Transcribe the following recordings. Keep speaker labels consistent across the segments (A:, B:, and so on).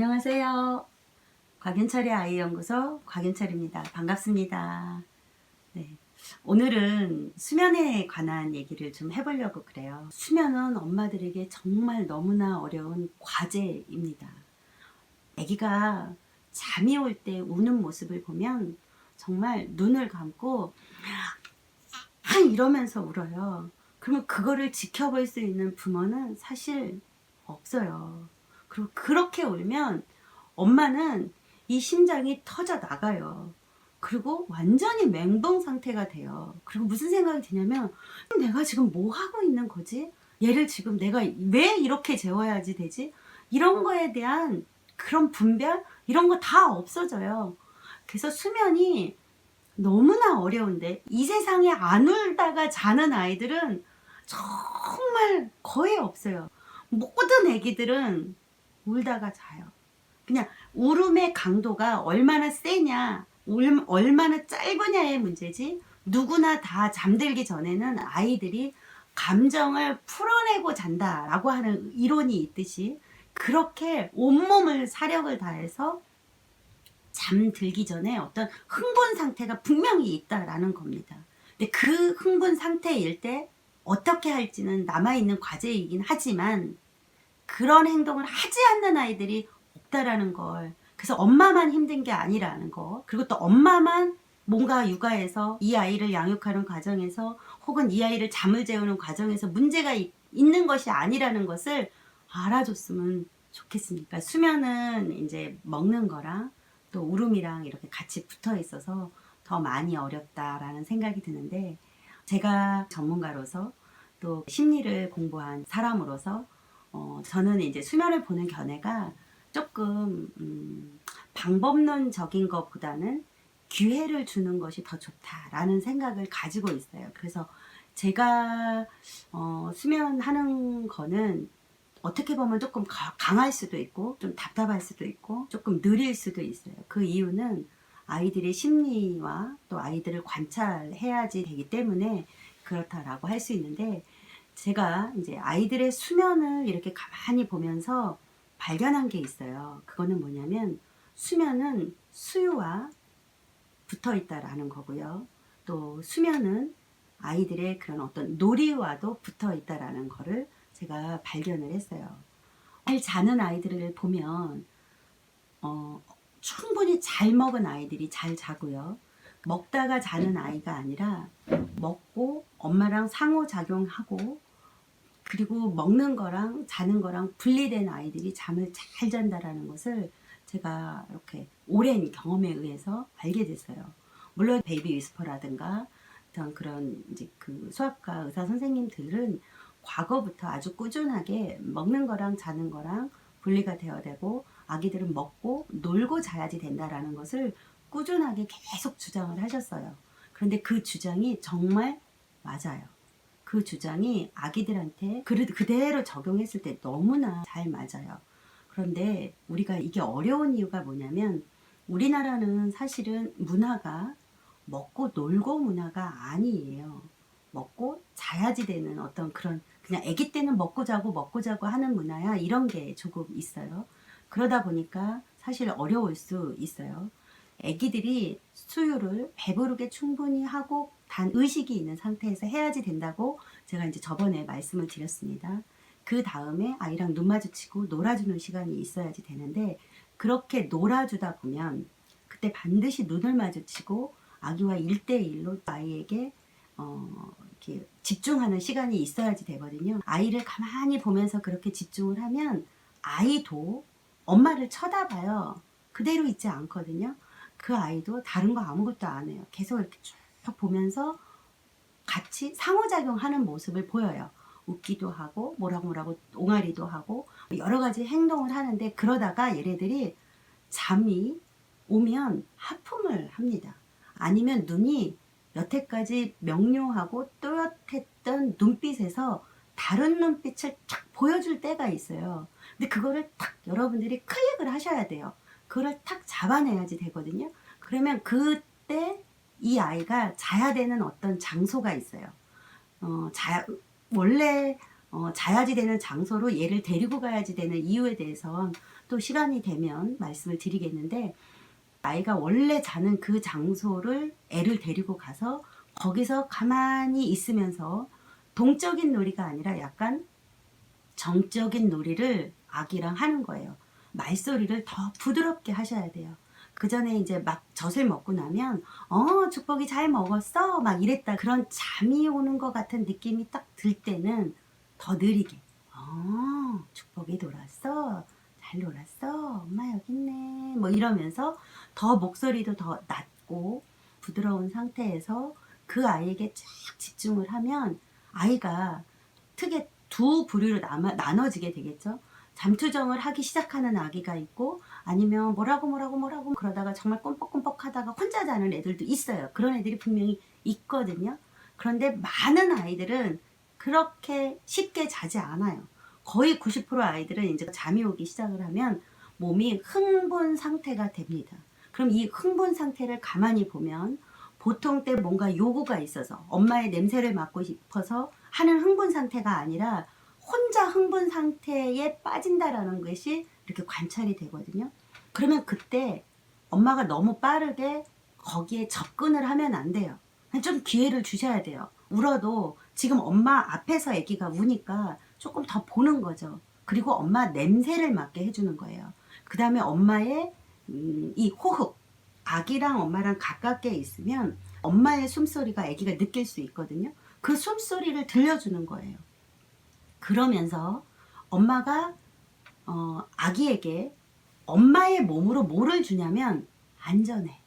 A: 안녕하세요. 곽윤철의 아이연구소 곽윤철입니다. 반갑습니다. 네, 오늘은 수면에 관한 얘기를 좀 해보려고 그래요. 수면은 엄마들에게 정말 너무나 어려운 과제입니다. 아기가 잠이 올 때 우는 모습을 보면 정말 눈을 감고 이러면서 울어요. 그러면 그거를 지켜볼 수 있는 부모는 사실 없어요. 그리고 그렇게 울면 엄마는 이 심장이 터져 나가요. 그리고 완전히 멘붕 상태가 돼요. 그리고 무슨 생각이 드냐면 내가 지금 뭐 하고 있는 거지? 얘를 지금 내가 왜 이렇게 재워야지 되지? 이런 거에 대한 그런 분별 이런 거 다 없어져요. 그래서 수면이 너무나 어려운데 이 세상에 안 울다가 자는 아이들은 정말 거의 없어요. 모든 애기들은 울다가 자요. 그냥 울음의 강도가 얼마나 세냐, 얼마나 짧으냐의 문제지, 누구나 다 잠들기 전에는 아이들이 감정을 풀어내고 잔다라고 하는 이론이 있듯이 그렇게 온몸을 사력을 다해서 잠들기 전에 어떤 흥분 상태가 분명히 있다라는 겁니다. 근데 그 흥분 상태일 때 어떻게 할지는 남아있는 과제이긴 하지만 그런 행동을 하지 않는 아이들이 없다라는 걸, 그래서 엄마만 힘든 게 아니라는 거, 그리고 또 엄마만 뭔가 육아에서 이 아이를 양육하는 과정에서 혹은 이 아이를 잠을 재우는 과정에서 문제가 있는 것이 아니라는 것을 알아줬으면 좋겠습니까? 수면은 이제 먹는 거랑 또 울음이랑 이렇게 같이 붙어 있어서 더 많이 어렵다라는 생각이 드는데, 제가 전문가로서 또 심리를 공부한 사람으로서 저는 이제 수면을 보는 견해가 조금 방법론적인 것보다는 기회를 주는 것이 더 좋다라는 생각을 가지고 있어요. 그래서 제가 수면하는 거는 어떻게 보면 조금 강할 수도 있고 좀 답답할 수도 있고 조금 느릴 수도 있어요. 그 이유는 아이들의 심리와 또 아이들을 관찰해야지 되기 때문에 그렇다라고 할 수 있는데, 제가 이제 아이들의 수면을 이렇게 가만히 보면서 발견한 게 있어요. 그거는 뭐냐면 수면은 수유와 붙어 있다라는 거고요. 또 수면은 아이들의 그런 어떤 놀이와도 붙어 있다라는 거를 제가 발견을 했어요. 잘 자는 아이들을 보면 충분히 잘 먹은 아이들이 잘 자고요. 먹다가 자는 아이가 아니라 먹고 엄마랑 상호작용하고 그리고 먹는 거랑 자는 거랑 분리된 아이들이 잠을 잘 잔다라는 것을 제가 이렇게 오랜 경험에 의해서 알게 됐어요. 물론 베이비 위스퍼라든가 어떤 그런 이제 그 수학과 의사 선생님들은 과거부터 아주 꾸준하게 먹는 거랑 자는 거랑 분리가 되어야 되고 아기들은 먹고 놀고 자야지 된다라는 것을 꾸준하게 계속 주장을 하셨어요. 그런데 그 주장이 정말 맞아요. 그 주장이 아기들한테 그대로 적용했을 때 너무나 잘 맞아요. 그런데 우리가 이게 어려운 이유가 뭐냐면 우리나라는 사실은 문화가 먹고 놀고 문화가 아니에요. 먹고 자야지 되는 어떤 그런, 그냥 아기 때는 먹고 자고 하는 문화야, 이런 게 조금 있어요. 그러다 보니까 사실 어려울 수 있어요. 아기들이 수유를 배부르게 충분히 하고 단 의식이 있는 상태에서 해야지 된다고 제가 이제 저번에 말씀을 드렸습니다. 그 다음에 아이랑 눈 마주치고 놀아주는 시간이 있어야지 되는데, 그렇게 놀아주다 보면 그때 반드시 눈을 마주치고 아기와 1대1로 아이에게 이렇게 집중하는 시간이 있어야지 되거든요. 아이를 가만히 보면서 그렇게 집중을 하면 아이도 엄마를 쳐다봐요. 그대로 있지 않거든요. 그 아이도 다른 거 아무것도 안 해요. 계속 이렇게 쭉 보면서 같이 상호작용하는 모습을 보여요. 웃기도 하고 뭐라고 옹알이도 하고 여러 가지 행동을 하는데, 그러다가 얘네들이 잠이 오면 하품을 합니다. 아니면 눈이 여태까지 명료하고 또렷했던 눈빛에서 다른 눈빛을 탁 보여줄 때가 있어요. 근데 그거를 탁 여러분들이 클릭을 하셔야 돼요. 그걸 탁 잡아내야지 되거든요. 그러면 그때 이 아이가 자야 되는 어떤 장소가 있어요. 원래 자야지 되는 장소로 얘를 데리고 가야지 되는 이유에 대해서 또 시간이 되면 말씀을 드리겠는데, 아이가 원래 자는 그 장소를 애를 데리고 가서 거기서 가만히 있으면서 동적인 놀이가 아니라 약간 정적인 놀이를 아기랑 하는 거예요. 말소리를 더 부드럽게 하셔야 돼요. 그 전에 이제 막 젖을 먹고 나면 죽복이 잘 먹었어 막 이랬다, 그런 잠이 오는 것 같은 느낌이 딱 들 때는 더 느리게 죽복이 놀았어, 잘 놀았어, 엄마 여기 있네, 뭐 이러면서 더 목소리도 더 낮고 부드러운 상태에서 그 아이에게 쫙 집중을 하면 아이가 크게 두 부류로 나눠지게 되겠죠. 잠투정을 하기 시작하는 아기가 있고, 아니면 뭐라고 그러다가 정말 꼼뻑꼼뻑 하다가 혼자 자는 애들도 있어요. 그런 애들이 분명히 있거든요. 그런데 많은 아이들은 그렇게 쉽게 자지 않아요. 거의 90% 아이들은 이제 잠이 오기 시작을 하면 몸이 흥분 상태가 됩니다. 그럼 이 흥분 상태를 가만히 보면 보통 때 뭔가 요구가 있어서 엄마의 냄새를 맡고 싶어서 하는 흥분 상태가 아니라 혼자 흥분 상태에 빠진다라는 것이 이렇게 관찰이 되거든요. 그러면 그때 엄마가 너무 빠르게 거기에 접근을 하면 안 돼요. 좀 기회를 주셔야 돼요. 울어도 지금 엄마 앞에서 아기가 우니까 조금 더 보는 거죠. 그리고 엄마 냄새를 맡게 해주는 거예요. 그 다음에 엄마의 이 호흡, 아기랑 엄마랑 가깝게 있으면 엄마의 숨소리가 아기가 느낄 수 있거든요. 그 숨소리를 들려주는 거예요. 그러면서 엄마가 아기에게 엄마의 몸으로 뭐를 주냐면 안전해,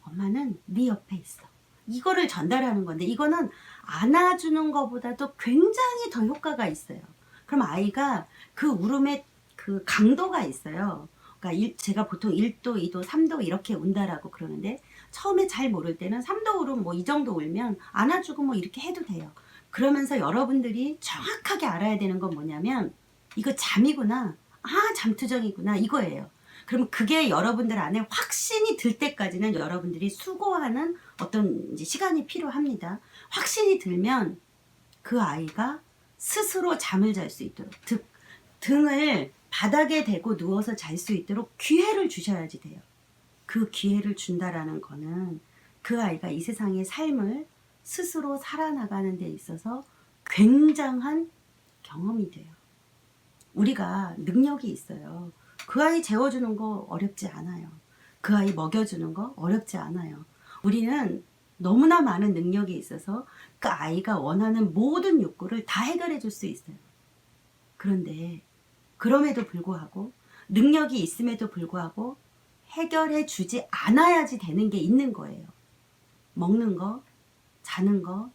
A: 엄마는 네 옆에 있어, 이거를 전달하는 건데, 이거는 안아주는 것보다도 굉장히 더 효과가 있어요. 그럼 아이가 그 울음의 그 강도가 있어요. 그러니까 제가 보통 1도, 2도, 3도 이렇게 운다라고 그러는데, 처음에 잘 모를 때는 3도 울음 뭐 이 정도 울면 안아주고 뭐 이렇게 해도 돼요. 그러면서 여러분들이 정확하게 알아야 되는 건 뭐냐면, 이거 잠이구나, 잠투정이구나, 이거예요. 그럼 그게 여러분들 안에 확신이 들 때까지는 여러분들이 수고하는 어떤 이제 시간이 필요합니다. 확신이 들면 그 아이가 스스로 잠을 잘 수 있도록, 등을 바닥에 대고 누워서 잘 수 있도록 기회를 주셔야지 돼요. 그 기회를 준다라는 거는 그 아이가 이 세상의 삶을 스스로 살아나가는 데 있어서 굉장한 경험이 돼요. 우리가 능력이 있어요. 그 아이 재워주는 거 어렵지 않아요. 그 아이 먹여주는 거 어렵지 않아요. 우리는 너무나 많은 능력이 있어서 그 아이가 원하는 모든 욕구를 다 해결해 줄 수 있어요. 그런데 그럼에도 불구하고, 능력이 있음에도 불구하고 해결해 주지 않아야지 되는 게 있는 거예요. 먹는 거, 자는 거,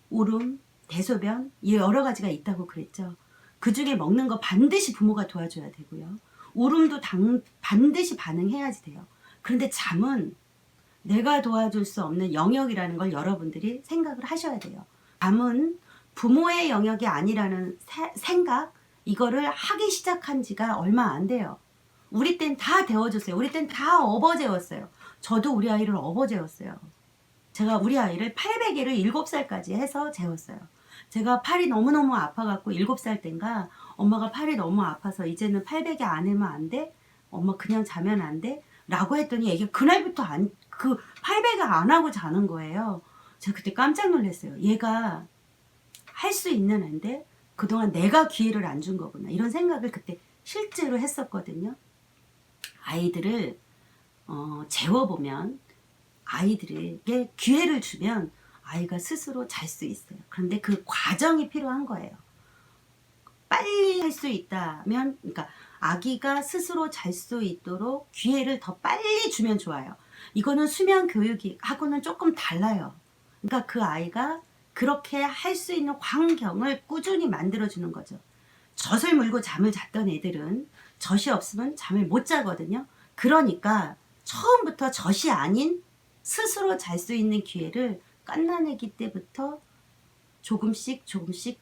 A: 울음, 대소변, 이 여러 가지가 있다고 그랬죠. 그 중에 먹는 거 반드시 부모가 도와줘야 되고요. 울음도 반드시 반응해야지 돼요. 그런데 잠은 내가 도와줄 수 없는 영역이라는 걸 여러분들이 생각을 하셔야 돼요. 잠은 부모의 영역이 아니라는 생각, 이거를 하기 시작한 지가 얼마 안 돼요. 우리 땐 다 데워줬어요. 우리 땐 다 업어재웠어요. 저도 우리 아이를 업어재웠어요. 제가 우리 아이를 800일을 7살까지 해서 재웠어요. 제가 팔이 너무너무 아파갖고 7살 땐가 엄마가 팔이 너무 아파서 이제는 800에 안 하면 안 돼? 엄마 그냥 자면 안 돼? 라고 했더니 애가 그날부터 그 800을 안 하고 자는 거예요. 제가 그때 깜짝 놀랐어요. 얘가 할 수 있는 애인데 그동안 내가 기회를 안 준 거구나, 이런 생각을 그때 실제로 했었거든요. 아이들을 재워보면, 아이들에게 기회를 주면 아이가 스스로 잘 수 있어요. 그런데 그 과정이 필요한 거예요. 빨리 할 수 있다면, 그러니까 아기가 스스로 잘 수 있도록 기회를 더 빨리 주면 좋아요. 이거는 수면 교육하고는 조금 달라요. 그러니까 그 아이가 그렇게 할 수 있는 환경을 꾸준히 만들어주는 거죠. 젖을 물고 잠을 잤던 애들은 젖이 없으면 잠을 못 자거든요. 그러니까 처음부터 젖이 아닌 스스로 잘 수 있는 기회를 갓난아기 때부터 조금씩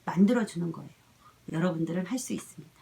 A: 만들어주는 거예요. 여러분들은 할 수 있습니다.